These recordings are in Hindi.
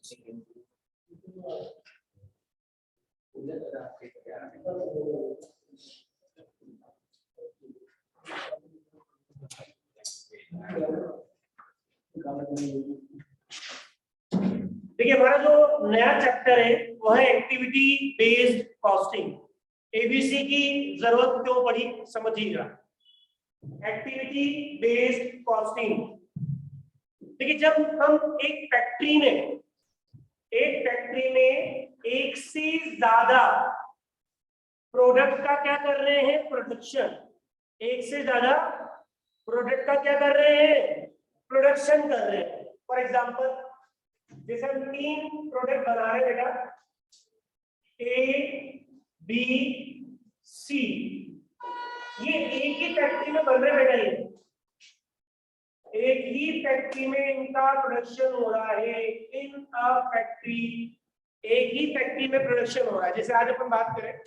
देखिए हमारा जो नया चैप्टर है वो है एक्टिविटी बेस्ड कॉस्टिंग। एबीसी की जरूरत क्यों पड़ी समझिएगा। एक्टिविटी बेस्ड कॉस्टिंग, देखिए जब हम एक फैक्ट्री में एक से ज्यादा प्रोडक्ट का क्या कर रहे हैं, प्रोडक्शन, एक से ज्यादा प्रोडक्ट का क्या कर रहे हैं, प्रोडक्शन कर रहे हैं। फॉर एग्जांपल जैसे हम 3 प्रोडक्ट बना रहे हैं बेटा, ए बी सी, ये एक ही फैक्ट्री में बन रहे बेटा, ये एक ही फैक्ट्री में इनका प्रोडक्शन हो रहा है। इन अ फैक्ट्री, एक ही फैक्ट्री में प्रोडक्शन हो रहा है। जैसे आज अपन बात करें,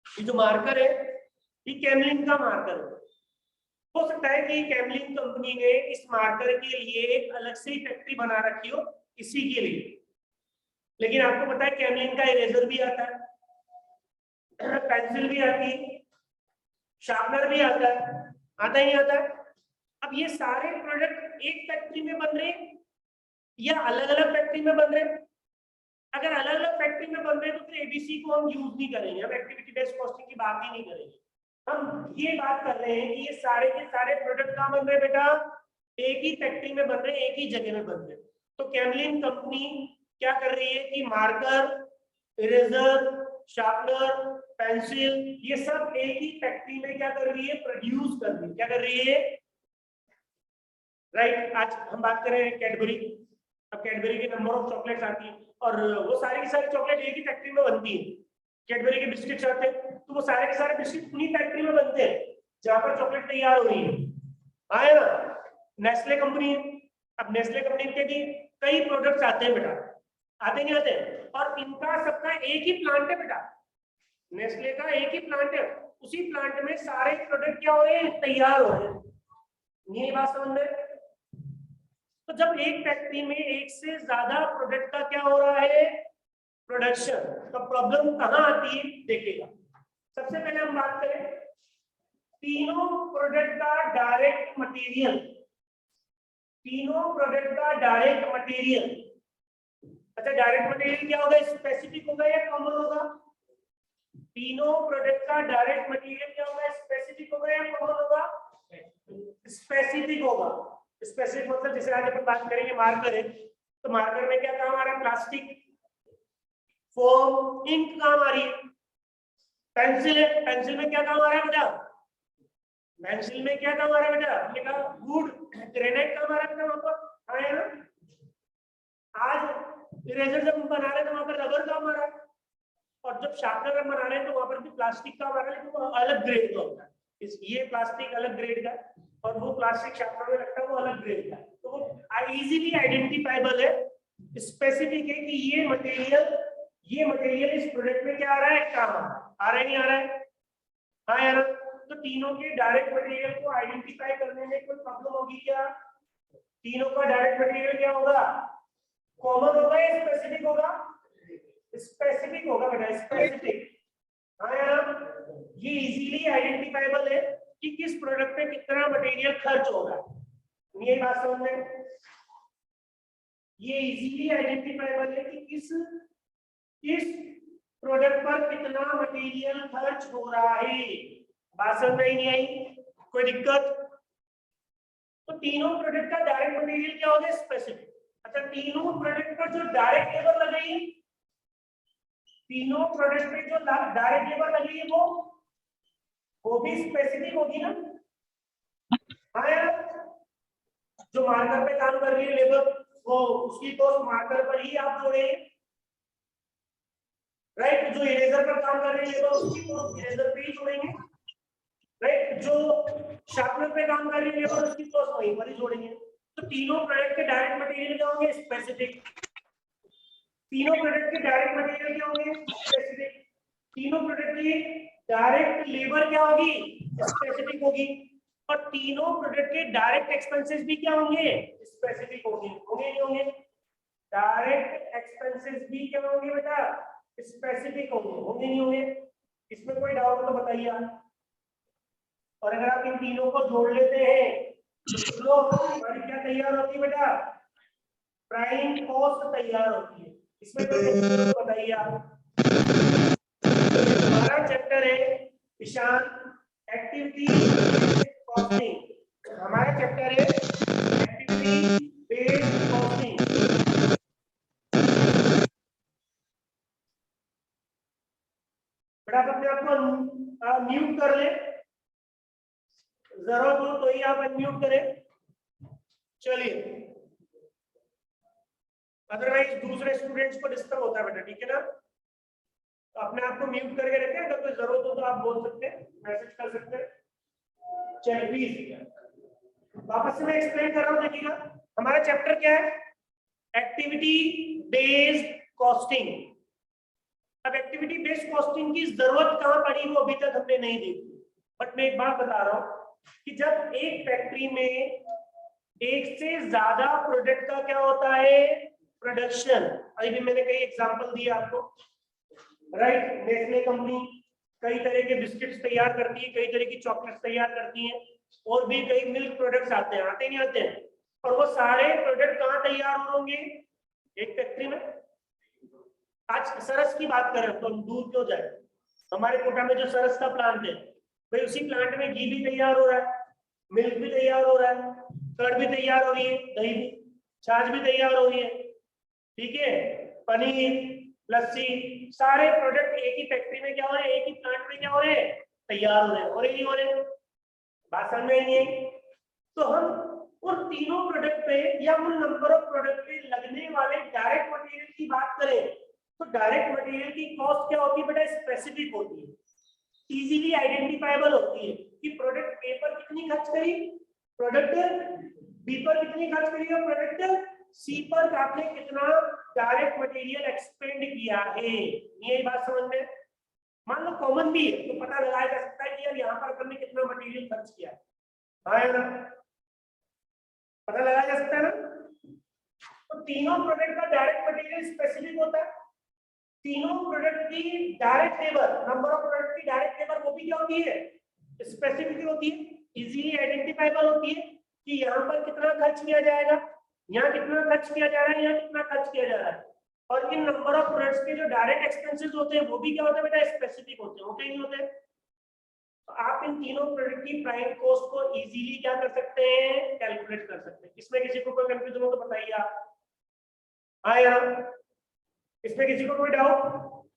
ये जो मार्कर है ये कैमलिन का मार्कर है। हो सकता है कि कैमलिन कंपनी ने इस मार्कर के लिए एक अलग से ही फैक्ट्री बना रखी हो इसी के लिए, लेकिन आपको पता है कैमलिन का इरेजर भी आता है, पेंसिल भी आती है, शार्पनर भी आता है, आता ही नहीं आता है। अब ये सारे प्रोडक्ट एक फैक्ट्री में बन रहे हैं या अलग अलग फैक्ट्री में बन रहे हैं? अगर अलग अलग फैक्ट्री में बन रहे हैं तो फिर एबीसी को हम यूज नहीं करेंगे, हम एक्टिविटी बेस्ड कॉस्टिंग की बात ही नहीं करेंगे। हम ये बात कर रहे हैं कि ये सारे के सारे प्रोडक्ट कहाँ बन रहे हैं बेटा, एक ही फैक्ट्री में बन रहे हैं, एक ही जगह में बन रहे हैं। तो कैमलिन कंपनी क्या कर रही है कि मार्कर, इरेजर, शार्पनर, पेंसिल, ये सब एक ही फैक्ट्री में क्या कर रही है, प्रोड्यूस कर रही है। क्या कर रही है, राइट। आज हम बात करें कैडबरी। अब कैडबरी के नंबर ऑफ चॉकलेट्स आती है और वो सारी की सारी चॉकलेट एक ही फैक्ट्री में बनती है। कैडबरी के बिस्किट्स आते हैं तो वो सारे के सारे बिस्किट उन्हीं फैक्ट्री में बनते हैं जहां पर चॉकलेट तैयार हो रही है। आए ना, नेस्ले कंपनी है। अब नेस्ले कंपनी के भी कई प्रोडक्ट्स आते हैं बेटा, आते नहीं आते, और इनका सबका एक ही प्लांट है बेटा। नेस्ले का एक ही प्लांट है, उसी प्लांट में सारे प्रोडक्ट क्या हो रहे हैं, तैयार हो रहे हैं। ये बात समझ में? तो जब एक फैक्ट्री में एक से ज्यादा प्रोडक्ट का क्या हो रहा है, प्रोडक्शन, तो प्रॉब्लम कहां आती है देखिएगा। सबसे पहले हम बात करें तीनों प्रोडक्ट का डायरेक्ट मटेरियल, तीनों प्रोडक्ट का डायरेक्ट मटेरियल। अच्छा, डायरेक्ट मटेरियल क्या होगा, स्पेसिफिक होगा या कॉमन होगा? तीनों प्रोडक्ट का डायरेक्ट मटेरियल क्या होगा, स्पेसिफिक होगा या कॉमन होगा? स्पेसिफिक होगा। स्पेसिफिक मतलब जैसे आज अपन बात करेंगे मार्कर है, तो मार्कर में क्या काम आ रहा है, प्लास्टिक, फोम, इंक काम आ रही है। पेंसिल है, पेंसिल में क्या काम आ रहा है बेटा, पेंसिल में क्या काम आ रहा है बेटा, वुड, ग्रेनाइट काम आ रहा है बेटा वहां पर, आया ना। आज इरेजर जब बना रहे हैं तो वहां पर रबर काम आ रहा है, और जब शार्पनर बना रहे हैं तो वहां पर भी प्लास्टिक काम आ रहा है, लेकिन वो अलग ग्रेड का होता है। ये प्लास्टिक अलग ग्रेड का और वो प्लास्टिक शार्पनर में लगता है वो अलग ग्रेड का, तो वो इजीली आइडेंटिफाइबल है, स्पेसिफिक है कि ये मटेरियल इस प्रोडक्ट में क्या आ रहा है, काम आ रहा है, नहीं आ रहा है? हाँ यार, तो तीनों के डायरेक्ट मटेरियल को आइडेंटिफाई करने में कोई प्रॉब्लम होगी क्या? तीनों का डायरेक्ट मटेरियल क्या होगा, कॉमन होगा या स्पेसिफिक होगा? स्पेसिफिक होगा बेटा, स्पेसिफिक। हाँ यार, ये इजीली आइडेंटिफाइबल है कि किस प्रोडक्ट पे कितना मटेरियल खर्च होगा। ये बात समझ में? ये इजीली आइडेंटिफाइबल है कि किस प्रोडक्ट पर कितना मटेरियल खर्च हो रहा है। बात समझ में नहीं आई? कोई दिक्कत? तो तीनों प्रोडक्ट का डायरेक्ट मटेरियल क्या होगा, स्पेसिफिक। अच्छा, तीनों प्रोडक्ट पर जो डायरेक्ट लेबर लगेगी, तीनों प्रोडक्ट पे जो डायरेक्ट लेबर लगी है वो भी स्पेसिफिक होगी ना। हाँ यार, जो मार्कर पे काम कर रही है लेबर, वो उसकी कॉस्ट मार्कर पर ही आप जोड़ेंगे, राइट। जो इरेजर पर काम कर रही है लेबर, उसकी कॉस्ट इरेजर पे ही जोड़ेंगे, राइट। जो शार्पनर पे काम कर रही है लेबर, उसकी कॉस्ट वहीं पर ही जोड़ेंगे। तो तीनों प्रोडक्ट के डायरेक्ट मटेरियल क्या होंगे, स्पेसिफिक। तीनों प्रोडक्ट के डायरेक्ट मटेरियल क्या होंगे, स्पेसिफिक। तीनों प्रोडक्ट की डायरेक्ट लेबर क्या होगी, स्पेसिफिक होगी। और तीनों प्रोडक्ट के डायरेक्ट एक्सपेंसेस भी क्या होंगे, स्पेसिफिक होंगे, होंगे नहीं होंगे? डायरेक्ट एक्सपेंसेस भी क्या होंगे बेटा, स्पेसिफिक होंगे नहीं होंगे? इसमें कोई डाउट तो बताइए आप। और अगर आप इन तीनों को जोड़ लेते हैं तो हमारी क्या तैयार होती है बेटा, प्राइम कॉस्ट तैयार होती है। इसमें कोई बताइए आप। हमारा चैप्टर है ईशान एक्टिविटी कॉस्टिंग। हमारा चैप्टर है एक्टिविटी बेस्ड कॉस्टिंग। बेटा आप अपने आप को म्यूट कर ले, जरूरत हो तो ही आप अनम्यूट करें। चलिए, अदरवाइज दूसरे स्टूडेंट्स को डिस्टर्ब होता है बेटा, ठीक है ना? तो अपने आप को म्यूट करके रखें, अगर कोई जरूरत हो तो आप बोल सकते हैं, मैसेज कर सकते हैं। चलिए प्लीज वापस से मैं एक्सप्लेन कर रहा हूँ, देखिएगा। हमारा चैप्टर क्या है, एक्टिविटी बेस्ड कॉस्टिंग। अब एक्टिविटी बेस्ड कॉस्टिंग की जरूरत कहां पड़ी वो अभी तक हमने नहीं देखी, बट मैं एक बात बता रहा हूं कि जब एक फैक्ट्री में एक से ज्यादा प्रोडक्ट का क्या होता है, प्रोडक्शन। अभी भी मैंने कई एग्जांपल दिए आपको, राइट? नेस्ले कंपनी कई तरह के बिस्किट्स तैयार करती है, कई तरह की चॉकलेट्स तैयार करती है, और भी कई मिल्क प्रोडक्ट्स आते हैं, आते नहीं आते हैं? और वो सारे प्रोडक्ट कहाँ तैयार होंगे, एक फैक्ट्री में। आज सरस की बात करें तो हम दूर क्यों जाए, हमारे कोटा में जो सरस का प्लांट है, भाई उसी प्लांट में घी भी तैयार हो रहा है, मिल्क भी तैयार हो रहा है, कर्ड भी तैयार हो रही है, दही भी, छाछ भी तैयार हो रही है, ठीक है, पनीर, लस्सी, सारे प्रोडक्ट एक ही फैक्ट्री में क्या हो रहे हैं, एक ही प्लांट में क्या हो रहे हैं, तैयार हो रहे हैं, और नहीं हो रहे? बात समझ में नहीं आई? तो हम उन तीनों प्रोडक्ट पे या उन नंबर ऑफ प्रोडक्ट पे लगने वाले डायरेक्ट मटेरियल की बात करें तो डायरेक्ट मटेरियल की कॉस्ट क्या होती है बेटा, स्पेसिफिक होती है, इजीली आइडेंटिफाइबल होती है कि प्रोडक्ट ए पर कितनी खर्च करी, प्रोडक्ट बी पर कितनी खर्च करी और प्रोडक्ट सी पर आपने कितना डायरेक्ट मटेरियल एक्सपेंड किया है। ये बात समझ में? मान लो कॉमन भी है तो पता लगाया जा सकता है कि यार यहाँ पर हमने कितना मटेरियल खर्च किया है, हाँ या ना? पता लगाया जा सकता है ना? तो तीनों प्रोडक्ट का डायरेक्ट मटेरियल स्पेसिफिक होता है, तीनों प्रोडक्ट की direct labour, number of product की डायरेक्ट लेबर वो भी क्या होती है, स्पेसिफिक होती है, इजीली आइडेंटिफाइबल होती है कि यहाँ पर कितना खर्च किया जाएगा, यहाँ कितना खर्च किया जा रहा है, यहाँ कितना खर्च किया जा रहा है। और इन नंबर ऑफ प्रोडक्ट्स के जो डायरेक्ट एक्सपेंसेस होते हैं वो भी क्या होते हैं बेटा, स्पेसिफिक होते हैं, होते ही नहीं होते? तो आप इन तीनों प्रोडक्ट की प्राइम कॉस्ट को इजीली क्या कर सकते हैं, कैलकुलेट कर सकते हैं। इसमें किसी को कोई कंफ्यूजन हो तो बताइए आप। हाँ यार, इसमें किसी को कोई डाउट,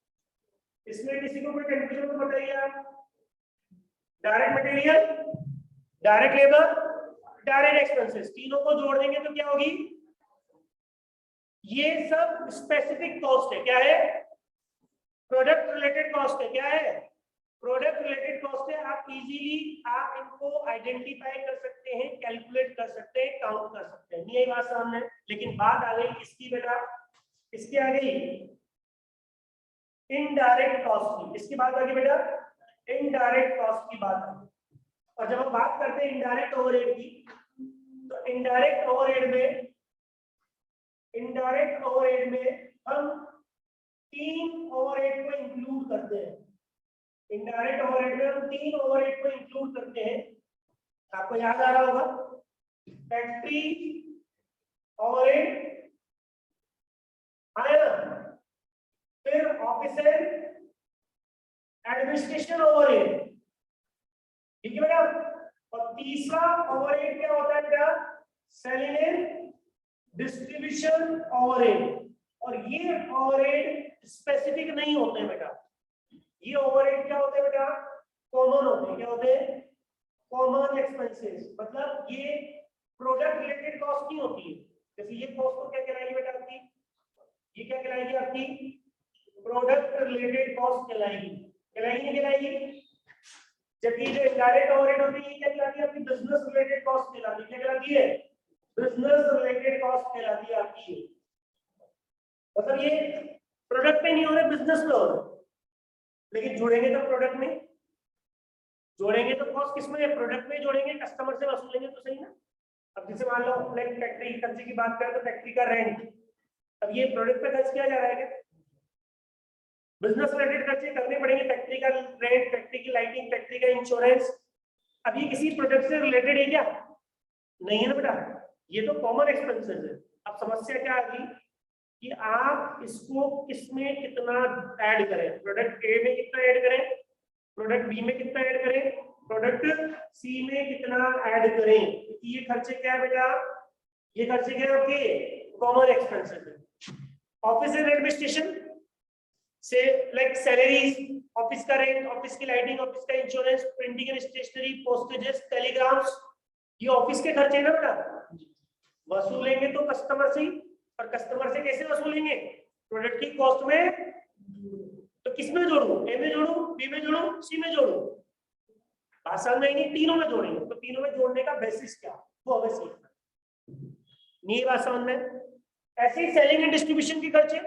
इसमें किसी को कोई कंफ्यूजन तो बताइए आप। Direct material, direct labour, direct expenses, तीनों को जोड़ देंगे तो क्या होगी, ये सब स्पेसिफिक कॉस्ट है। क्या है? प्रोडक्ट रिलेटेड कॉस्ट है। क्या है? प्रोडक्ट रिलेटेड कॉस्ट है। आप इजीली आप इनको आइडेंटिफाई कर सकते हैं, कैलकुलेट कर सकते हैं, काउंट कर सकते हैं। यही बात सामने। लेकिन बात आ गई इसकी बेटा, इसकी आ गई इनडायरेक्ट कॉस्ट की। इसकी बात आ गई बेटा, इनडायरेक्ट कॉस्ट की बात आ गई। और जब हम बात करते हैं इनडायरेक्ट ओवरहेड की, तो इनडायरेक्ट ओवरहेड में हम तीन ओवरहेड को इंक्लूड करते हैं। इनडायरेक्ट ओवरहेड में हम तीन ओवरहेड को इंक्लूड करते हैं। आपको याद आ रहा होगा, फैक्ट्री ओवरहेड आया, फिर ऑफिसर एडमिनिस्ट्रेशन ओवरहेड, ठीक है बेटा। और तीसरा ओवरहेड क्या होता है बेटा, सेलिंग एंड डिस्ट्रीब्यूशन ओवरहेड। और ये ओवरहेड स्पेसिफिक नहीं होते बेटा, ये ओवरहेड क्या होते हैं बेटा, कॉमन होते हैं। क्या होते हैं? Common expenses. मतलब ये प्रोडक्ट रिलेटेड कॉस्ट नहीं होती है। जैसे ये कॉस्ट को क्या कहलाएगी बेटा आपकी, ये क्या कहलाएगी आपकी, प्रोडक्ट रिलेटेड कॉस्ट कहलाएगी। कहलाएगी नहीं कहलाएगी? जबकि जो इनडायरेक्ट ओवरहेड होती है, क्या कहलाती है आपकी, बिजनेस रिलेटेड कॉस्ट कहलाती है। क्या कहलाती है? बिजनेस रिलेटेड कॉस्ट कहलाती है आपकी। मतलब ये प्रोडक्ट पे नहीं हो रहे, बिजनेस पे हो रहे, लेकिन जोड़ेंगे तो प्रोडक्ट में, जोड़ेंगे तो कॉस्ट किसमें, प्रोडक्ट में जोड़ेंगे, कस्टमर से वसूलेंगे तो सही ना। अब जैसे मान लो फैक्ट्री खर्चे की बात करें तो फैक्ट्री का रेंट, अब ये प्रोडक्ट पे खर्च किया जा रहा है क्या? बिजनेस रिलेटेड खर्चे करने पड़ेंगे, फैक्ट्री का रेंट, फैक्ट्री की लाइटिंग, फैक्ट्री का इंश्योरेंस। अब ये किसी प्रोडक्ट से रिलेटेड है क्या? नहीं है ना बेटा, ये तो कॉमन एक्सपेंसेस है। अब समस्या क्या आ गई कि आप इसको किसमें कितना ऐड करें, प्रोडक्ट ए में कितना ऐड करें, प्रोडक्ट बी में कितना ऐड करें, प्रोडक्ट सी में कितना ऐड करें, क्योंकि ये खर्चे क्या है बेटा, ये खर्चे क्या है आपके कॉमन एक्सपेंसेस है। ऑफिस एंड एडमिनिस्ट्रेशन से लाइक सैलरीज, ऑफिस का रेंट, ऑफिस की लाइटिंग, ऑफिस का insurance, printing and stationery, postages, telegrams, ये ऑफिस के खर्चे ना बेटा। वसूलेंगे तो कस्टमर से, और कस्टमर से कैसे वसूलेंगे, प्रोडक्ट की कॉस्ट में। तो किसमें जोड़ूं, ए में जोड़ूं, बी में जोड़ूं, सी में जोड़ूं? आसान में नहीं, तीनों में जोड़ेंगे। तो तीनों में जोड़ने का बेसिस क्या, वो हमें सीखना नहीं आसान में। ऐसे ही सेलिंग एंड डिस्ट्रीब्यूशन के खर्चे,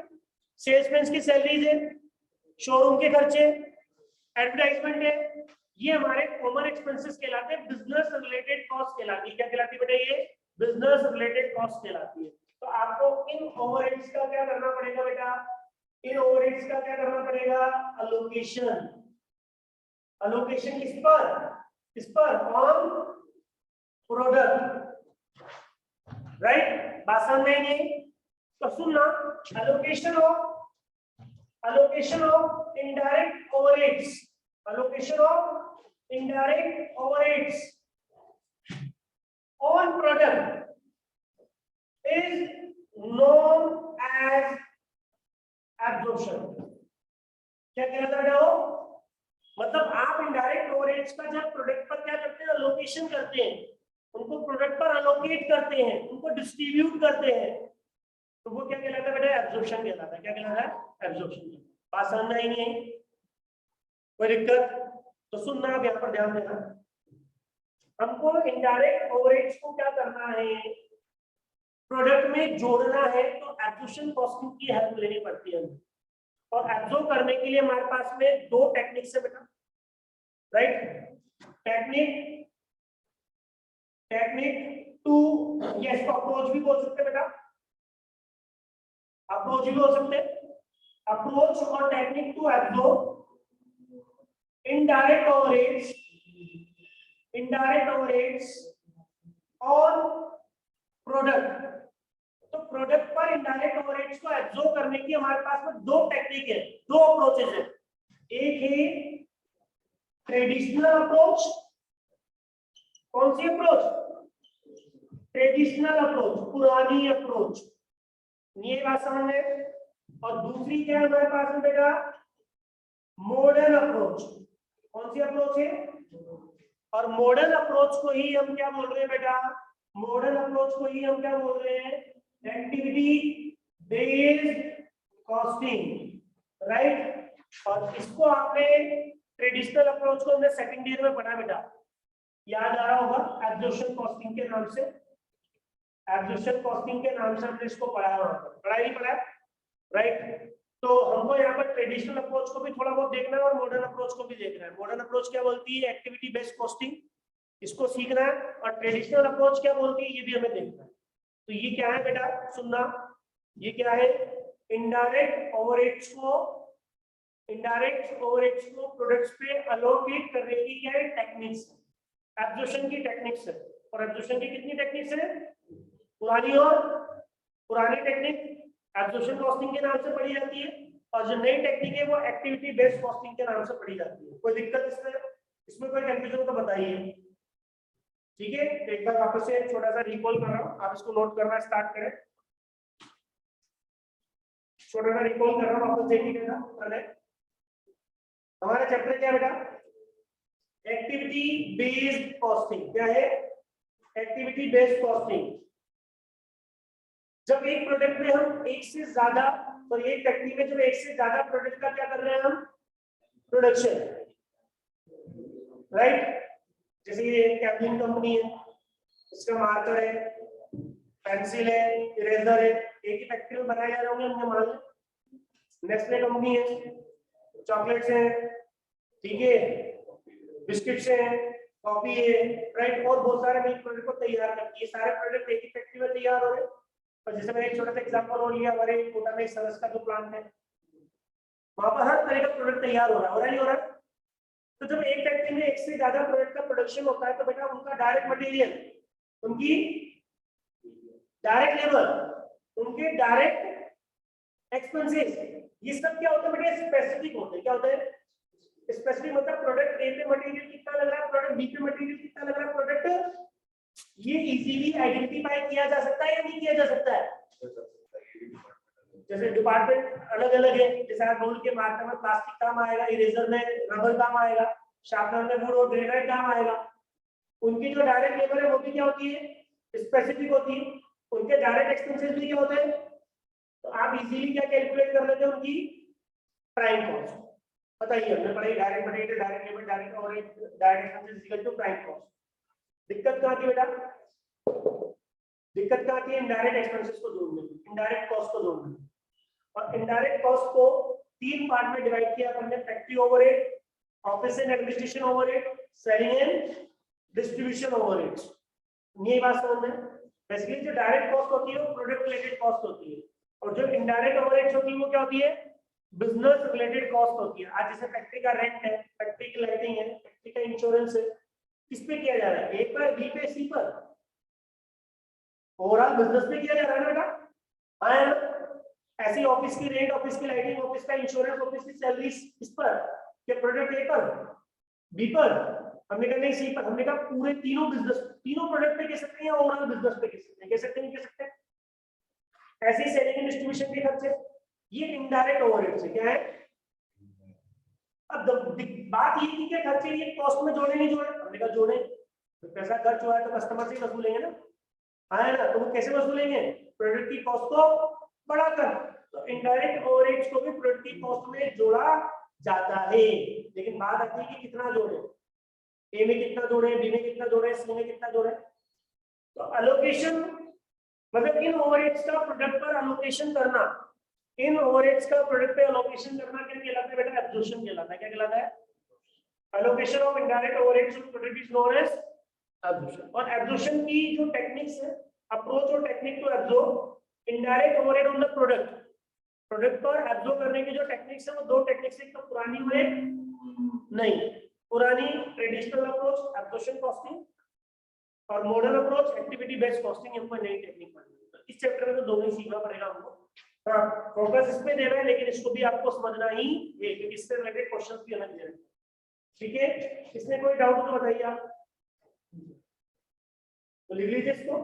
सेल्समैन की सैलरीज है, शोरूम के खर्चे, एडवर्टाइजमेंट है, ये हमारे कॉमन एक्सपेंसेस कहलाते हैं, बिजनेस रिलेटेड कॉस्ट कहलाती है। क्या कहलाती है बेटा, ये बिजनेस रिलेटेड कॉस्ट कहलाती है। तो आपको इन ओवरहेड्स का क्या करना पड़ेगा बेटा, इन ओवरहेड्स का क्या करना पड़ेगा, अलोकेशन। अलोकेशन किस पर, किस पर, ऑन प्रोडक्ट, राइट। बात समझ में नहीं तो सुनना, allocation of indirect overheads, allocation of indirect overheads on product is known as absorption। क्या कहना था वो, मतलब आप इनडायरेक्ट ओवरहेड्स का जब प्रोडक्ट पर क्या करते हैं, अलोकेशन करते हैं, उनको प्रोडक्ट पर अलोकेट करते हैं, उनको डिस्ट्रीब्यूट करते हैं, तो वो क्या कहलाता है बेटा, एब्जॉर्प्शन कहलाता है। क्या कहलाता है, एब्जॉर्प्शन। बात समझ में आई नहीं, कोई दिक्कत? तो सुनना, आप यहाँ पर ध्यान देना, हमको इनडायरेक्ट ओवरहेड्स को क्या करना है, प्रोडक्ट में जोड़ना है, तो एब्जॉर्प्शन कॉस्टिंग की हेल्प लेनी पड़ती है। और एब्जॉर्ब करने के लिए हमारे पास में दो टेक्निक्स है बेटा, राइट। टेक्निक टू, ये इसको अप्रोच भी बोल सकते हैं बेटा, अप्रोच भी हो सकते हैं, अप्रोच और technique to absorb indirect overheads और प्रोडक्ट। तो प्रोडक्ट पर इनडायरेक्ट ओवरहेड्स को एब्जॉर्ब करने की हमारे पास में दो टेक्निक है, दो अप्रोचेस है। एक है ट्रेडिशनल अप्रोच, कौन सी अप्रोच, ट्रेडिशनल अप्रोच, पुरानी अप्रोच, ये बात समझ में। और दूसरी क्या है हमारे पास में बेटा, मॉडर्न अप्रोच। कौन सी अप्रोच है, और मॉडर्न अप्रोच को ही हम क्या बोल रहे हैं बेटा, मॉडर्न अप्रोच को ही हम क्या बोल रहे हैं, एक्टिविटी बेस्ड कॉस्टिंग, राइट। और इसको आपने ट्रेडिशनल अप्रोच को हमने सेकंड ईयर में पढ़ा बेटा, याद आ रहा होगा, एब्जॉर्प्शन कॉस्टिंग के नाम से, एब्जॉर्प्शन कॉस्टिंग के नाम से हमने इसको पढ़ा, वहां पर पढ़ा ही पढ़ा, राइट। तो हमको यहाँ पर ट्रेडिशनल अप्रोच को भी थोड़ा बहुत देखना है और मॉडर्न अप्रोच को भी देखना है। मॉडर्न अप्रोच क्या बोलती है, एक्टिविटी बेस्ड कॉस्टिंग, इसको सीखना है, और ट्रेडिशनल अप्रोच क्या बोलती है, ये भी हमें देखना है। तो ये क्या है बेटा, सुनना, ये क्या है, इनडायरेक्ट ओवरहेड्स को प्रोडक्ट्स पे अलोकेट करने की क्या है, टेक्निक्स, एब्जॉर्प्शन की टेक्निक्स है। और एब्जॉर्प्शन की कितनी टेक्निक्स है, पुरानी टेक्निक एब्जॉर्प्शन कॉस्टिंग के नाम से पढ़ी जाती है, और जो नई टेक्निक है वो एक्टिविटी बेस्ड कॉस्टिंग के नाम से पढ़ी जाती है। कोई दिक्कत इसमें कोई कंफ्यूजन तो बताइए, ठीक है। एक बार वापस से छोटा सा रिकॉल कर रहा हूँ, आप इसको नोट करना स्टार्ट करें, छोटा सा रिकॉल कर रहा हूँ, वापस देखिएगा। पहले हमारा चैप्टर क्या बेटा, एक्टिविटी बेस्ड कॉस्टिंग। क्या है, एक्टिविटी बेस्ड कॉस्टिंग। जब एक प्रोडक्ट में हम एक से ज्यादा, तो एक टेक्निक में जब एक से ज्यादा प्रोडक्ट का क्या कर रहे हैं हम, प्रोडक्शन, राइट। जैसे ये कैप्लिन कंपनी है, इसका मार्कर है, पेंसिल है, इरेजर है, एक ही फैक्ट्री में बनाए जा रहे होंगे हमने मान लिया। नेस्ले कंपनी है, चॉकलेट्स है, ठीक है, बिस्किट्स है, कॉफी है, राइट, और बहुत सारे मिल्क प्रोडक्ट को तैयार करती है। सारे प्रोडक्ट एक ही फैक्ट्री में तैयार हो रहे हैं, और जैसे मैंने एक छोटा सा एग्जांपल और लिया, हमारे कोटा में सरस का जो प्लांट है, वहां पर हर तरह का प्रोडक्ट तैयार हो रहा है नहीं हो रहा। तो जब एक फैक्ट्री में एक से ज्यादा प्रोडक्ट का प्रोडक्शन होता है तो बेटा उनका डायरेक्ट मटेरियल, उनकी डायरेक्ट लेबर, उनके डायरेक्ट एक्सपेंसेस, ये सब क्या होता है बेटा, स्पेसिफिक होते हैं। क्या होता है स्पेसिफिक, मतलब प्रोडक्ट ए पे मटेरियल कितना लग रहा है, प्रोडक्ट बी पे मटेरियल कितना लग रहा है, प्रोडक्ट ये इजीली आइडेंटिफाई किया जा सकता है या नहीं किया जा सकता है। जैसे डिपार्टमेंट अलग अलग है, जैसे आप बोल के मार्कर में प्लास्टिक काम आएगा, इरेजर में रबर काम आएगा, शार्पनर में वुड और ग्रेनाइट काम आएगा। उनकी जो डायरेक्ट लेबर है वो भी क्या होती है, स्पेसिफिक होती है। उनके डायरेक्ट एक्सपेंसेस भी क्या होते हैं, तो आप इजीली क्या कैलकुलेट कर लेते हो, उनकी प्राइम कॉस्ट। बताइए, हमने पढ़ाई direct material, direct labour, direct overhead, direct expenses equal to prime cost. दिक्कत कहाँ की बेटा, दिक्कत कहाँ की, इनडायरेक्ट एक्सपेंसेस को जोड़ने में, इनडायरेक्ट कॉस्ट को जोड़ने में। और इनडायरेक्ट कॉस्ट को 3 पार्ट में डिवाइड किया हमने, factory overhead, office and administration overhead, selling and distribution overhead. ये बात समझ में। बेसिकली जो डायरेक्ट कॉस्ट होती है वो प्रोडक्ट रिलेटेड कॉस्ट होती है, और जो इनडायरेक्ट ओवरहेड्स होती है वो क्या होती है, बिजनेस रिलेटेड कॉस्ट होती है। आज जैसे फैक्ट्री का रेंट है, फैक्ट्री की लाइटिंग है, फैक्ट्री का इंश्योरेंस है, किस पे किया जा रहा है, ए पर, बी पे, सी पर, ओवरऑल बिजनेस पे किया जा रहा है बेटा। हाँ, ऐसी ऑफिस की रेंट, ऑफिस की लाइटिंग, ऑफिस का इंश्योरेंस, ऑफिस की सैलरी इस पर, क्या प्रोडक्ट ए पर, बी पर, हमने कहा नहीं सी पर, हमने कहा पूरे तीनों बिजनेस, तीनों प्रोडक्ट पे कह सकते हैं या ओवरऑल बिजनेस पे कह सकते हैं, कह सकते हैं, कह सकते हैं। ऐसे ही सेलिंग एंड डिस्ट्रीब्यूशन के खर्चे, ये इनडायरेक्ट ओवरहेड से क्या है। अब बात ये थी कि खर्चे ये कॉस्ट में जोड़े नहीं जोड़े, हमने कहा जोड़े। तो पैसा खर्च हुआ है तो कस्टमर से वसूलेंगे ना, है ना। तो वो कैसे वसूलेंगे, प्रोडक्ट की कॉस्ट को बढ़ाकर। तो इनडायरेक्ट ओवरहेड्स को भी प्रोडक्ट की कॉस्ट में जोड़ा जाता है, लेकिन बात आती है कि कितना जोड़े, ए में कितना जोड़े, बी में कितना जोड़े, सी में कितना जोड़े। तो अलोकेशन मतलब इन ओवरहेड्स का प्रोडक्ट पर अलोकेशन करना, इन ओवरहेड्स का प्रोडक्ट पे अलोकेशन करना क्या कहलाता है बेटा, एब्जॉर्प्शन कहलाता है। क्या कहलाता है, allocation of indirect overheads to product is known as absorption. और एब्जॉर्प्शन की जो टेक्निक्स है, अप्रोच और technique to absorb indirect overhead on the product, product पर एब्जॉर्ब करने की जो टेक्निक्स है वो 2 टेक्निक्स है, एक तो पुरानी और एक नई। पुरानी ट्रेडिशनल अप्रोच एब्जॉर्प्शन कॉस्टिंग, और modern approach activity based costing, हमको नई टेक्निक पढ़नी है। तो इस चैप्टर में तो दोनों ही सीखना पड़ेगा हमको। फोकस इस पे दे रहा है, लेकिन इसको भी आपको समझना ही है क्योंकि इससे रिलेटेड क्वेश्चंस भी अलग दे रहे हैं। ठीक है, इसमें कोई डाउट तो बताइए आप, तो लिख लीजिए इसको।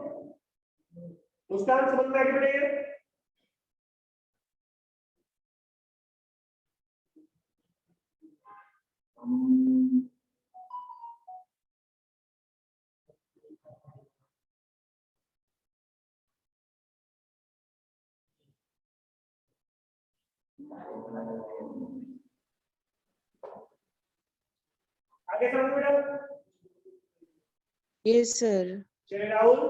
मुस्कान समझ में आगे बढ़ेगा। आगे समझ में बेटा। Yes sir. चलिए Rahul,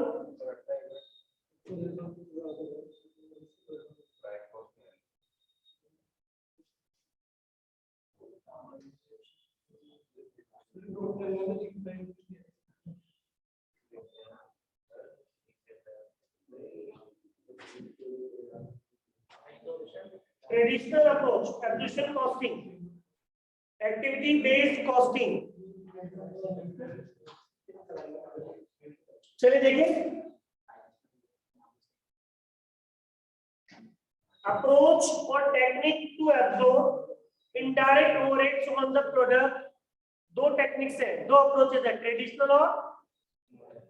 traditional approach absorption costing, activity based costing. चलिए देखिए, अप्रोच और technique to absorb indirect overheads on the product. 2 techniques है, 2 अप्रोचेस है, ट्रेडिशनल और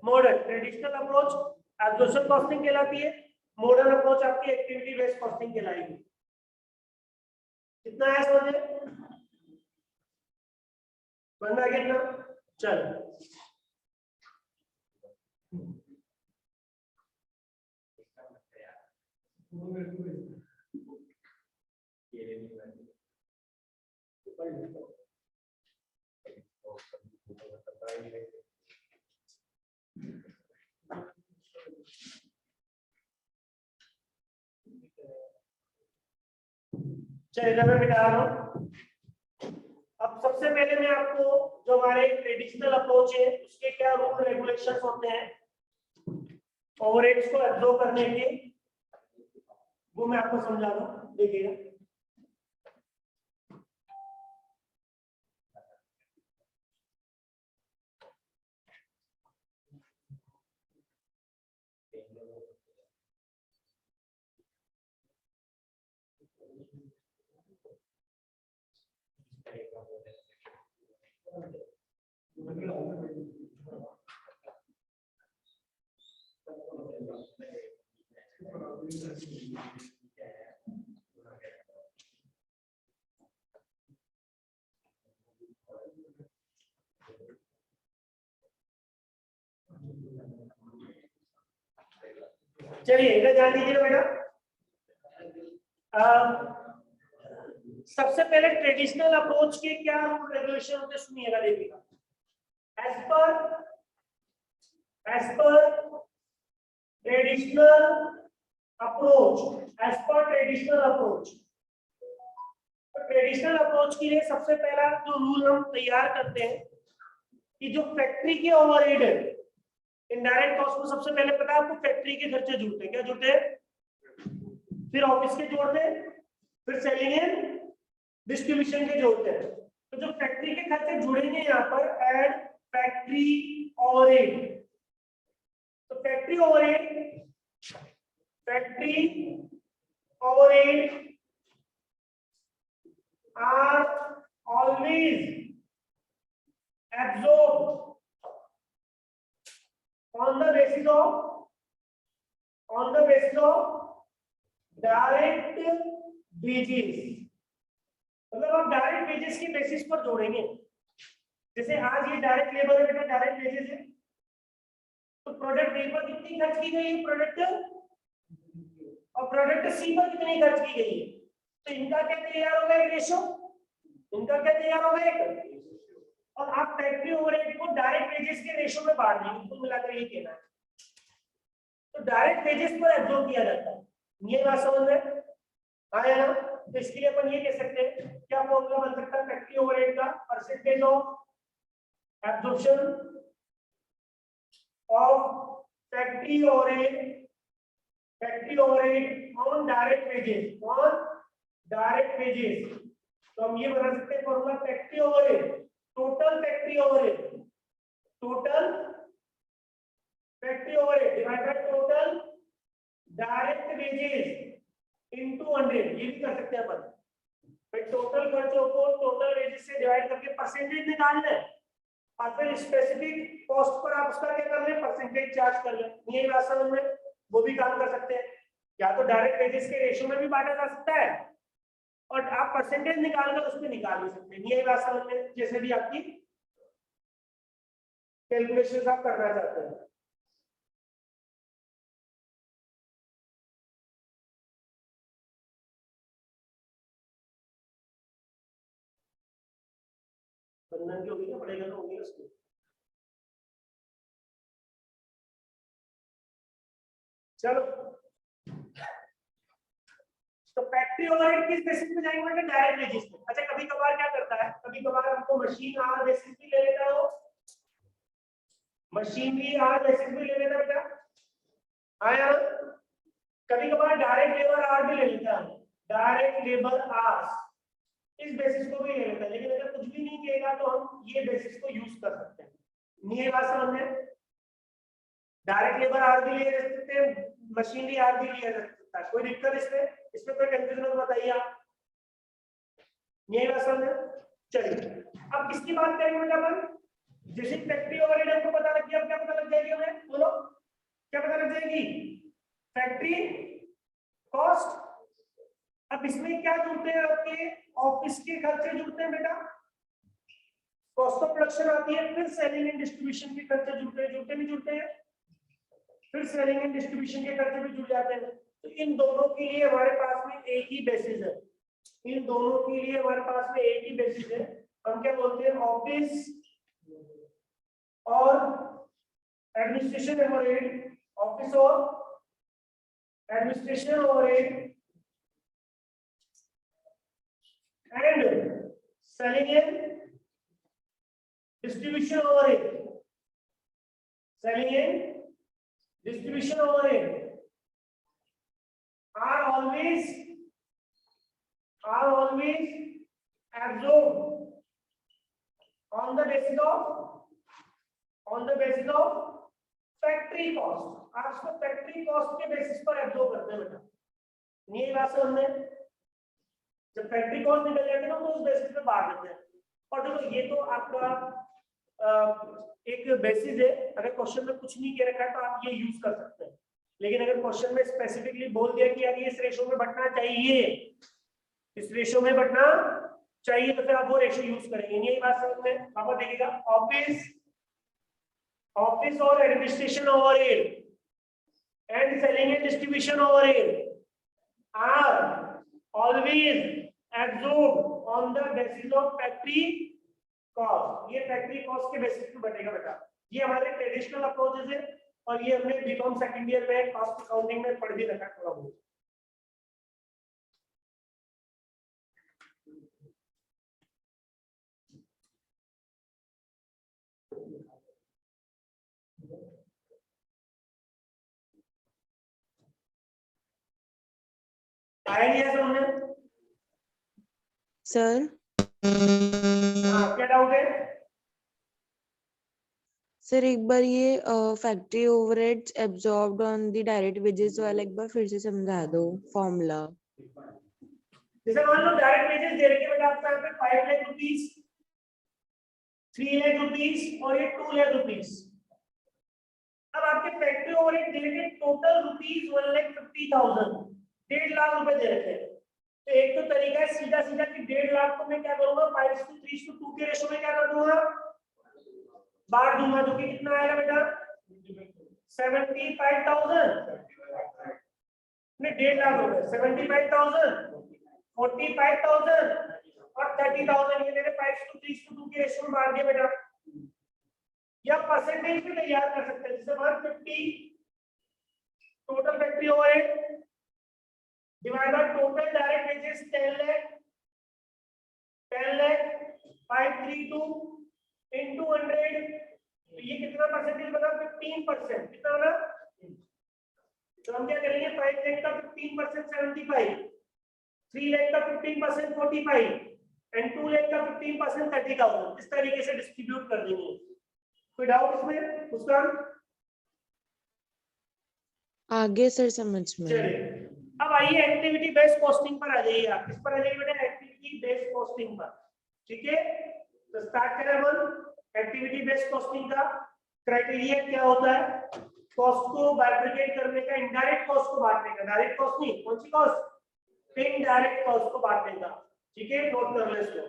modern. Traditional approach absorption costing कहलाती है, मॉडर्न अप्रोच आपकी एक्टिविटी बेस्ड कॉस्टिंग कहलाएगी। कितना है समझे, बनना है कितना। चलो चलिए मैं मिटा रहा हूं। अब सबसे पहले मैं आपको जो हमारे ट्रेडिशनल अप्रोच है उसके क्या रूल रेगुलेशंस होते हैं ओवरहेड्स को एब्जॉर्ब करने के, वो मैं आपको समझा दूं, देखिएगा। चलिए इधर ध्यान दीजिए बेटा। सबसे पहले ट्रेडिशनल अप्रोच के क्या रूल रेगुलेशन होते हैं सुनिएगा, देखिएगा। एज पर ट्रेडिशनल अप्रोच, तो ट्रेडिशनल अप्रोच के लिए सबसे पहला जो रूल हम तैयार करते हैं कि जो फैक्ट्री के ओवरहेड है, इनडायरेक्ट कॉस्ट को सबसे पहले पता है आपको, फैक्ट्री के खर्चे जुड़ते हैं। क्या जुड़ते हैं? फिर ऑफिस के जोड़ते हैं, फिर सेलिंग एंड डिस्ट्रीब्यूशन के जोड़ते हैं। तो जो फैक्ट्री के खर्चे जुड़ेंगे यहाँ पर, एड फैक्ट्री ओवरहेड। तो factory overhead are always absorbed on the basis of direct wages। मतलब आप डायरेक्ट वेजेस की बेसिस पर जोड़ेंगे। जैसे आज ये डायरेक्ट लेबर है बेटा, डायरेक्ट वेजेस है, तो प्रोडक्ट ए पर कितनी खर्च की गई है प्रोडक्ट, और प्रोडक्ट सी पर कितनी खर्च की गई है। तो इनका क्या तैयार होगा, एक रेशो, इनका क्या तैयार होगा, एक। और आप फैक्ट्री ओवरहेड को डायरेक्ट वेजेस के रेशो में बांट देंगे, कुल मिलाकर ये कहना है। तो डायरेक्ट वेजेस पर एब्जॉर्ब किया जाता है, ये बात समझ में आया ना। तो इसके लिए अपन ये कह सकते हैं, क्या फॉर्मूला बन सकता है फैक्ट्री ओवरहेड का, percentage of absorption of factory overhead on direct wages, तो हम ये बना सकते हैं formula, factory overhead, total factory overhead divide by total direct wages into 100। ये भी कर सकते हैं अपन, भाई टोटल खर्चों को टोटल वेजेस से डिवाइड करके परसेंटेज निकालना है, और फिर स्पेसिफिक कॉस्ट पर आप उसका क्या कर लें, परसेंटेज चार्ज कर लें। ये बात समझ में, वो भी काम कर सकते हैं। या तो डायरेक्ट वेजेस के रेशियो में भी बांटा जा सकता है, और आप परसेंटेज निकालकर उसमें निकाल भी सकते हैं। ये बात समझ में, जैसे भी आपकी कैलकुलेशन आप करना चाहते हैं। बंधन की होगी ना, पड़ेगा तो होगी उसको। चलो, तो फैक्ट्री ओवरहेड किस बेसिस पे जाएंगे बेटा, डायरेक्ट वेजेस पे। अच्छा, कभी कभार क्या करता है, कभी कभार हमको मशीन आवर बेसिस भी ले लेता है, वो मशीनरी आवर बेसिस भी ले लेता है बेटा। आया, कभी कभार डायरेक्ट लेबर आवर भी ले लेता है, डायरेक्ट लेबर आवर्स, इस बेसिस को भी ले लेता है। लेकिन अगर कुछ भी नहीं कहेगा तो हम ये बेसिस को यूज कर सकते हैं। ये बात समझ में, डायरेक्ट लेबर आवर भी लिया जा सकते हैं, मशीनरी आवर भी लिया जा सकता है, कोई दिक्कत इसमें कोई कंफ्यूजन हो बताइए आप। यही बात समझ में। चलिए अब किसकी बात करेंगे बेटा अपन, जैसे फैक्ट्री ओवरहेड हमको पता लग गया, अब क्या पता लग जाएगी हमें, बोलो क्या पता लग जाएगी, फैक्ट्री कॉस्ट। अब इसमें क्या जुड़ते हैं, आपके ऑफिस के खर्चे जुड़ते हैं बेटा, कॉस्ट ऑफ प्रोडक्शन आती है, फिर सेलिंग एंड डिस्ट्रीब्यूशन के खर्चे जुड़ते हैं, जुड़ते नहीं जुड़ते हैं, फिर सेलिंग एंड डिस्ट्रीब्यूशन के खर्चे भी जुड़ जाते हैं। तो इन दोनों के लिए हमारे पास में एक ही बेसिस है, इन दोनों के लिए हमारे पास में एक ही बेसिस है। हम क्या बोलते हैं, ऑफिस और एडमिनिस्ट्रेशन ओवरहेड, ऑफिस और administration overhead and selling and distribution overhead, selling and distribution overhead are always absorbed on the basis of factory cost. आज को फैक्ट्री कॉस्ट के बेसिस पर एब्जॉर्ब करते हैं बेटा, ये बात समझ में। जब फैक्ट्री कॉस्ट निकल जाती है ना तो उस बेसिस पे बाहर लेते हैं। और देखो ये तो आपका एक बेसिस है, अगर क्वेश्चन में कुछ नहीं कह रखा है तो आप ये यूज कर सकते हैं। लेकिन अगर क्वेश्चन में स्पेसिफिकली बोल दिया कि यार ये इस रेशो में बढ़ना चाहिए, इस रेशो में बढ़ना चाहिए, तो फिर आप वो रेशो यूज करेंगे। यही बात समझ में। आप देखिएगा ऑफिस और administration overhead and selling and distribution overhead are always absorbed on the basis of factory cost। ये फैक्ट्री कॉस्ट के बेसिस पे बनेगा बेटा। ये हमारे ट्रेडिशनल अप्रोचेस है और ये हमने बीकॉम सेकंड ईयर में कॉस्ट अकाउंटिंग में पढ़ भी रखा है थोड़ा बहुत। आइडिया समझे सर? क्या डाउट है सर एक बार ये factory overheads absorbed on the direct wages वाला एक बार फिर से समझा दो फॉर्मूला। जैसे मान लो डायरेक्ट वेजेस दे रखे बेटा आपको यहाँ पे 5 लाख रुपीस, 3 लाख रुपीस और ये 2 लाख रुपीस। अब आपके फैक्ट्री ओवरहेड दे रखे टोटल रुपीस 1,50,000, 1.5 लाख रुपए दे रखे हैं। तो एक तो तरीका है सीधा सीधा कि 1.5 लाख को मैं क्या करूंगा 5:3:2 के रेशो में क्या कर दूंगा, बांट दूंगा, जो कि कितना आएगा बेटा 75,000 में 1.5 लाख रुपए, 75,000, 45,000 और 30,000। ये मैंने 5:3:2 के रेशो में बांट दिया बेटा। या परसेंटेज भी तैयार कर सकते हैं, जैसे 150 total factory overhead divide by total direct wages 10 lakh, 532 into 100। तो ये कितना परसेंटेज बना 15%। कितना बना? तो हम क्या करेंगे 5 लाख का 15% 75, 3 लाख का 15% 45 एंड 2 लाख का 15% 30,000। इस तरीके से डिस्ट्रीब्यूट कर देंगे। कोई डाउट इसमें? उसका आगे सर समझ में। चलिए अब आइए एक्टिविटी बेस्ड कॉस्टिंग पर आ जाइए। आप किस पर आ जाइए बेटा? एक्टिविटी बेस्ड कॉस्टिंग पर। ठीक है, तो स्टार्ट करें अपन एक्टिविटी बेस्ड कॉस्टिंग का। क्राइटेरिया क्या होता है? कॉस्ट को बाइफरकेट करने का, इनडायरेक्ट कॉस्ट को बांटने का। डायरेक्ट कॉस्ट नहीं, कौन सी कॉस्ट? इनडायरेक्ट कॉस्ट को बांटने का। ठीक है, नोट कर ले इसको।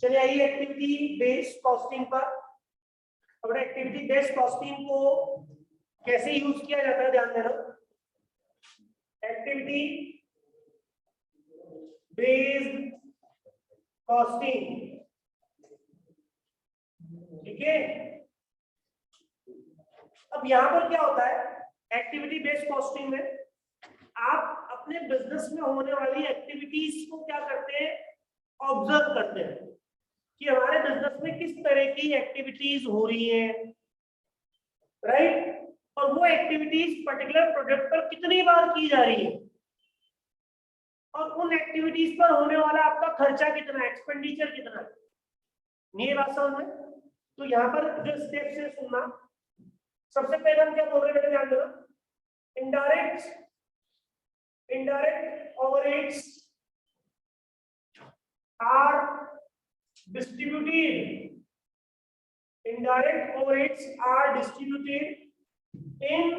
चलिए आइए एक्टिविटी बेस्ड कॉस्टिंग पर। अब एक्टिविटी बेस्ड कॉस्टिंग को कैसे यूज किया जाता है ध्यान देना। एक्टिविटी बेस्ड कॉस्टिंग, ठीक है। अब यहां पर क्या होता है, एक्टिविटी बेस्ड कॉस्टिंग में आप अपने बिजनेस में होने वाली एक्टिविटीज को क्या करते हैं, ऑब्जर्व करते हैं कि हमारे बिजनेस में किस तरह की एक्टिविटीज हो रही है, राइट। और वो एक्टिविटीज पर्टिकुलर प्रोडक्ट पर कितनी बार की जा रही है, और उन एक्टिविटीज पर होने वाला आपका खर्चा कितना है, एक्सपेंडिचर कितना है। ये बात समझ में। तो यहाँ पर जो स्टेप से सुनना, सबसे पहले हम क्या बोल रहे हैं, ध्यान देना। Indirect overheads are distributed. Indirect overheads are distributed in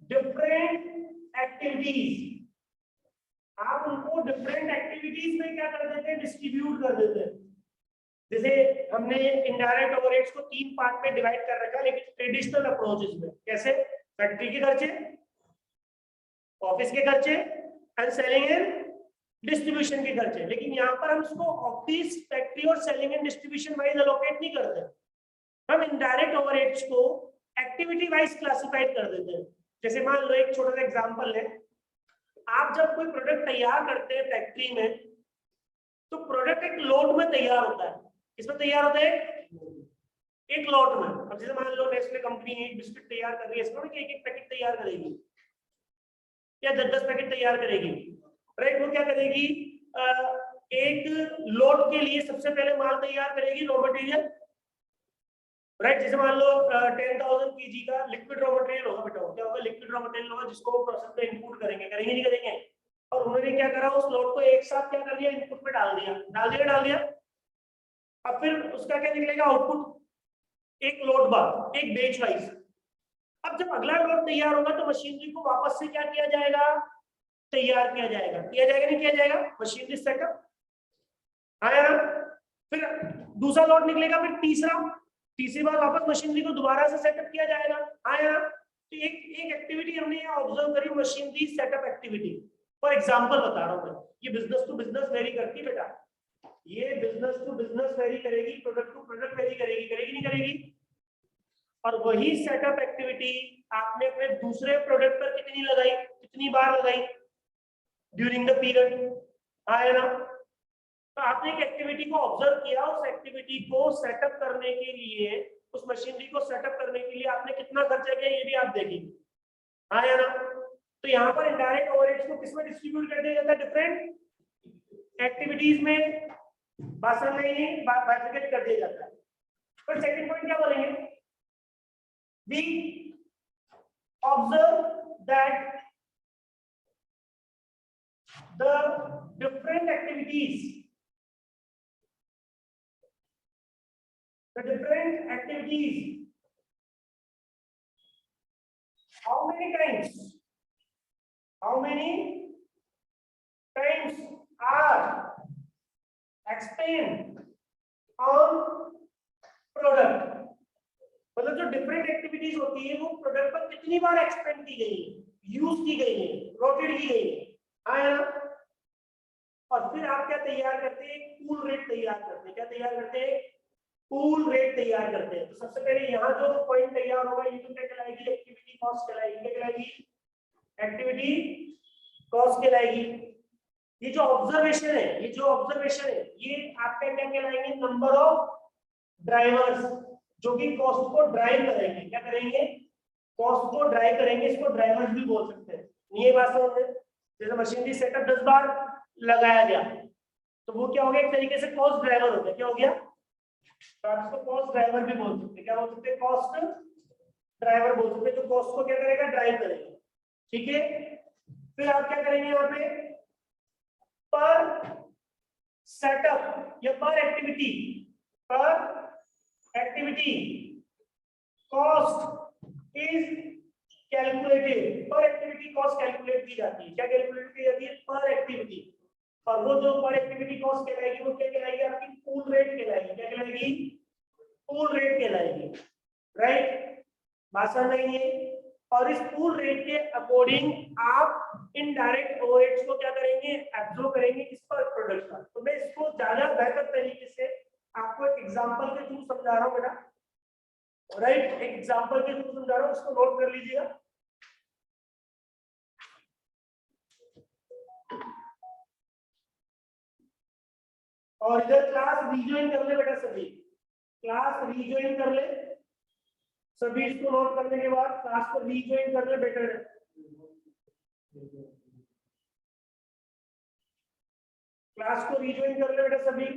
different activities. आप उनको डिफरेंट एक्टिविटीज में क्या कर देते हैं, डिस्ट्रीब्यूट कर देते हैं। जैसे हमने इनडायरेक्ट ओवरहेड्स को 3 पार्ट में डिवाइड कर रखा है, लेकिन ट्रेडिशनल अप्रोचेस में कैसे, फैक्ट्री के खर्चे, ऑफिस के खर्चे एंड सेलिंग एंड डिस्ट्रीब्यूशन के खर्चे। लेकिन यहाँ पर हम उसको ऑफिस, फैक्ट्री और selling and distribution wise allocate नहीं करते, हम इनडायरेक्ट ओवरहेड्स को एक्टिविटी वाइज क्लासिफाइड कर देते हैं। जैसे मान लो एक छोटा सा एग्जांपल है, आप जब कोई प्रोडक्ट तैयार करते हैं फैक्ट्री में, तो प्रोडक्ट एक लॉट में तैयार होता है। किसमें तैयार होता है, एक लॉट में। अब जैसे मान लो नेस्ले कंपनी एक बिस्किट तैयार कर रही है, इसमें एक एक पैकेट तैयार करेगी या 10-10 पैकेट तैयार करेगी, राइट। वो क्या करेगी, एक लोड के लिए सबसे पहले माल तैयार करेगी, रॉ मटेरियल, राइट। जैसे मान लो 10,000 kg का लिक्विड रॉ मटेरियल होगा, बेटा क्या होगा, लिक्विड रॉ मटेरियल होगा जिसको वो प्रोसेस में इनपुट करेंगे, नहीं करेंगे। और उन्होंने क्या करा, उस लोड को एक साथ क्या कर दिया, इनपुट में डाल दिया। अब फिर उसका क्या निकलेगा, आउटपुट, एक लोड बाद, एक बैच वाइज। अब जब अगला लोड तैयार होगा तो मशीनरी को वापस से क्या किया जाएगा, तैयार किया जाएगा नहीं किया जाएगा, मशीनरी सेटअप आया ना। फिर दूसरा लोड निकलेगा, फिर तीसरी बार वापस मशीनरी को दोबारा से सेटअप किया जाएगा, आया ना। तो एक एक्टिविटी हमने यहाँ ऑब्जर्व करी, machinery setup activity. For example बता रहा हूँ मैं, ये बिजनेस टू बिजनेस वेरी करती है बेटा, ये बिजनेस टू बिजनेस वेरी करेगी, प्रोडक्ट टू प्रोडक्ट वेरी करेगी नहीं करेगी। और वही सेटअप एक्टिविटी आपने अपने दूसरे प्रोडक्ट पर कितनी बार लगाई ड्यूरिंग द पीरियड, आया ना। तो आपने एक एक्टिविटी को ऑब्जर्व किया, उस एक्टिविटी को सेटअप करने के लिए, उस मशीनरी को सेटअप करने के लिए आपने कितना खर्चा किया, ये भी आप देखेंगे, आया ना। तो यहाँ पर इनडायरेक्ट ओवरहेड्स को किसमें डिस्ट्रीब्यूट कर दिया जाता है, डिफरेंट एक्टिविटीज में, भाषण में ही बाइफरकेट कर दिया जाता है। फिर सेकंड पॉइंट क्या बोलेंगे, we observe that the different activities, how many times are expend on product। मतलब जो डिफरेंट एक्टिविटीज होती है वो प्रोडक्ट पर कितनी बार एक्सपेंड की गई है, यूज की गई है, रोटेट की गई है, आया ना। और फिर आप क्या तैयार करते हैं, पूल रेट तैयार करते हैं। क्या तैयार करते हैं, पूल रेट तैयार करते हैं। तो सबसे पहले यहाँ जो पॉइंट तैयार होगा, ये तो क्या कहलाएगी, एक्टिविटी कॉस्ट कहलाएगी। क्या कहलाएगी, एक्टिविटी कॉस्ट कहलाएगी। ये जो ऑब्जर्वेशन है, ये आपका क्या कहलाएंगे, नंबर ऑफ ड्राइवर्स जो कि कॉस्ट को ड्राइव करेंगे। क्या करेंगे, कॉस्ट को ड्राइव करेंगे, इसको ड्राइवर्स भी बोल सकते हैं। ये बात समझ में। जैसे मशीनरी सेटअप 10 बार लगाया गया तो वो क्या हो गया, एक तरीके से कॉस्ट ड्राइवर हो गया। क्या हो गया, तो आप इसको कॉस्ट ड्राइवर भी बोल सकते हैं। क्या बोल सकते हैं, कॉस्ट ड्राइवर बोल सकते हैं, जो कॉस्ट को क्या करेगा, ड्राइव करेगा, ठीक है। फिर आप क्या करेंगे यहाँ पे, पर सेटअप या पर एक्टिविटी कॉस्ट इज कैलकुलेटेड। पर एक्टिविटी कॉस्ट कैलकुलेट की जाती है। क्या कैलकुलेट की जाती है? पर एक्टिविटी। और वो जो पर एक्टिविटी कॉस्ट कहलाएगी वो क्या कहलाएगी? आपकी पूल रेट कहलाएगी। क्या कहलाएगी? पूल रेट कहलाएगी। राइट, बात समझ नहीं है? और इस पूल रेट के अकॉर्डिंग आप इनडायरेक्ट ओवरहेड्स को क्या करेंगे? एब्जॉर्ब करेंगे इस पर प्रोडक्ट का। तो मैं इसको ज्यादा बेहतर तरीके से आपको एक एग्जांपल के थ्रू समझा रहा हूं बेटा। राइट, एक एग्जांपल के थ्रू समझा रहा हूं, उसको नोट कर लीजिएगा। और इधर क्लास रीजॉइन कर ले बेटा सभी, क्लास रीजॉइन कर ले सभी। इसको नोट करने के बाद क्लास को रीजॉइन कर ले, बेटर है। क्लास को रीजॉइन कर ले बेटा सभी।